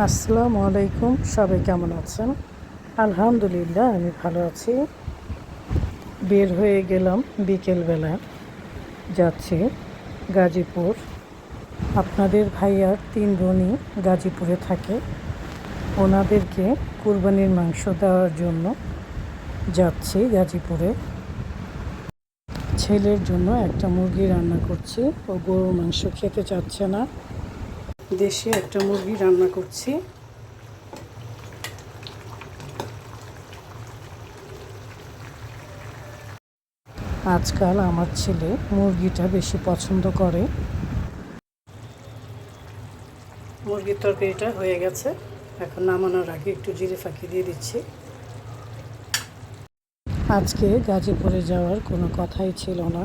আসসালামু আলাইকুম। সবাই কেমন আছেন? আলহামদুলিল্লাহ, আমি ভালো আছি। বের হয়ে গেলাম বিকেলবেলা, যাচ্ছি গাজীপুর। আপনাদের ভাইয়ার 3 বোনই গাজীপুরে থাকে। ওনাদেরকে কুরবানির মাংস দেওয়ার জন্য যাচ্ছি গাজীপুরে। ছেলের জন্য একটা মুরগি রান্না করছি। ও গরুর মাংস খেতে চাচ্ছে না, দেশি একটা মুরগি রান্না করছি। আজকাল আমার ছেলে মুরগিটা বেশি পছন্দ করে। মুরগির তরকারিটা হয়ে গেছে, এখন নামানোর আগে একটু জিরে ফাঁকি দিয়ে দিচ্ছি। আজকে গাজীপুরে যাওয়ার কোনো কথাই ছিল না,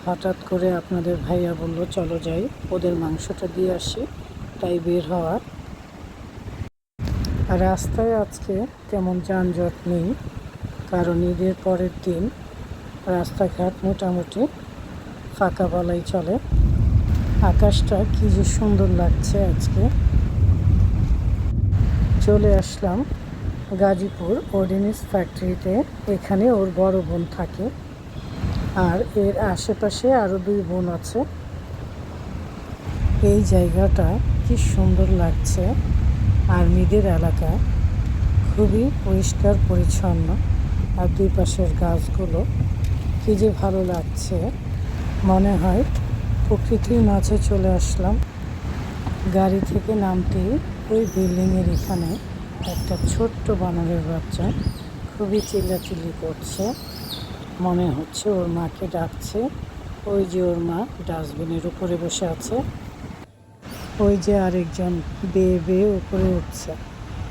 হঠাৎ করে আপনাদের ভাইয়া বলল চলো যাই, ওদের মাংসটা দিয়ে আসি, তাই বের হওয়া। রাস্তায় আজকে তেমন যানজট নেই, কারণ ঈদের পরের দিন রাস্তাঘাট মোটামুটি ফাঁকা বলাই চলে। আকাশটা কি যে সুন্দর লাগছে আজকে। চলে আসলাম গাজীপুর অর্ডিন্যান্স ফ্যাক্টরিতে। এখানে ওর বড় বোন থাকে, আর এর আশেপাশে আরও 2 বোন আছে। এই জায়গাটা কি সুন্দর লাগছে। আর্মিদের এলাকা, খুবই পরিষ্কার পরিচ্ছন্ন, আর 2 পাশের গাছগুলো কি যে ভালো লাগছে। মনে হয় প্রকৃতির মাঝে চলে আসলাম। গাড়ি থেকে নামতেই ওই বিল্ডিংয়ের এখানে একটা ছোট্ট বানরের বাচ্চা খুবই চিল্লাচিল্লি করছে, মনে হচ্ছে ওর মাকে ডাকছে। ওই যে ওর মা ডাস্টবিনের উপরে বসে আছে, ওই যে আরেকজন বেয়ে বেয়ে উপরে উঠছে।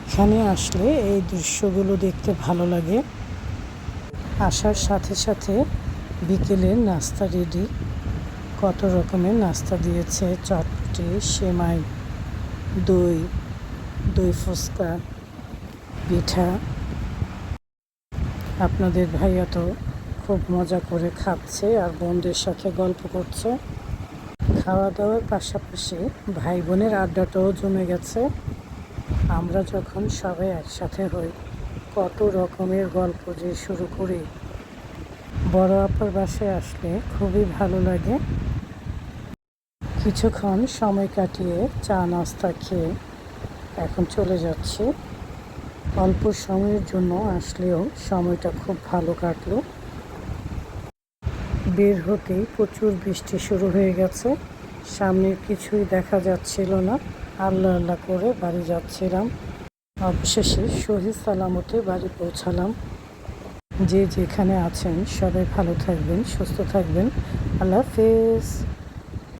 এখানে আসলে এই দৃশ্যগুলো দেখতে ভালো লাগে। আসার সাথে সাথে বিকেলের নাস্তা রেডি। কত রকমের নাস্তা দিয়েছে, চটপটি, সেমাই, দই, দই ফুচকা, পিঠা। আপনাদের ভাইয়া তো খুব মজা করে খাচ্ছে আর বোনদের সাথে গল্প করছে। খাওয়া দাওয়ার পাশাপাশি ভাই বোনের আড্ডাটাও জমে গেছে। আমরা যখন সবাই একসাথে হই, কত রকমের গল্প যে শুরু করি। বড় আপার বাসায় আসলে খুবই ভালো লাগে। কিছুক্ষণ সময় কাটিয়ে চা নাস্তা খেয়ে এখন চলে যাচ্ছি। অল্প সময়ের জন্য আসলেও সময়টা খুব ভালো কাটলো। বের হতেই প্রচুর বৃষ্টি শুরু হয়ে গেছে, সামনের কিছুই দেখা যাচ্ছিল না। আল্লাহ আল্লাহ করে বাড়ি যাচ্ছিলাম। অবশেষে সহি সালামতে বাড়ি পৌঁছালাম। যে যেখানে আছেন সবাই ভালো থাকবেন, সুস্থ থাকবেন। আল্লাহ হাফেজ।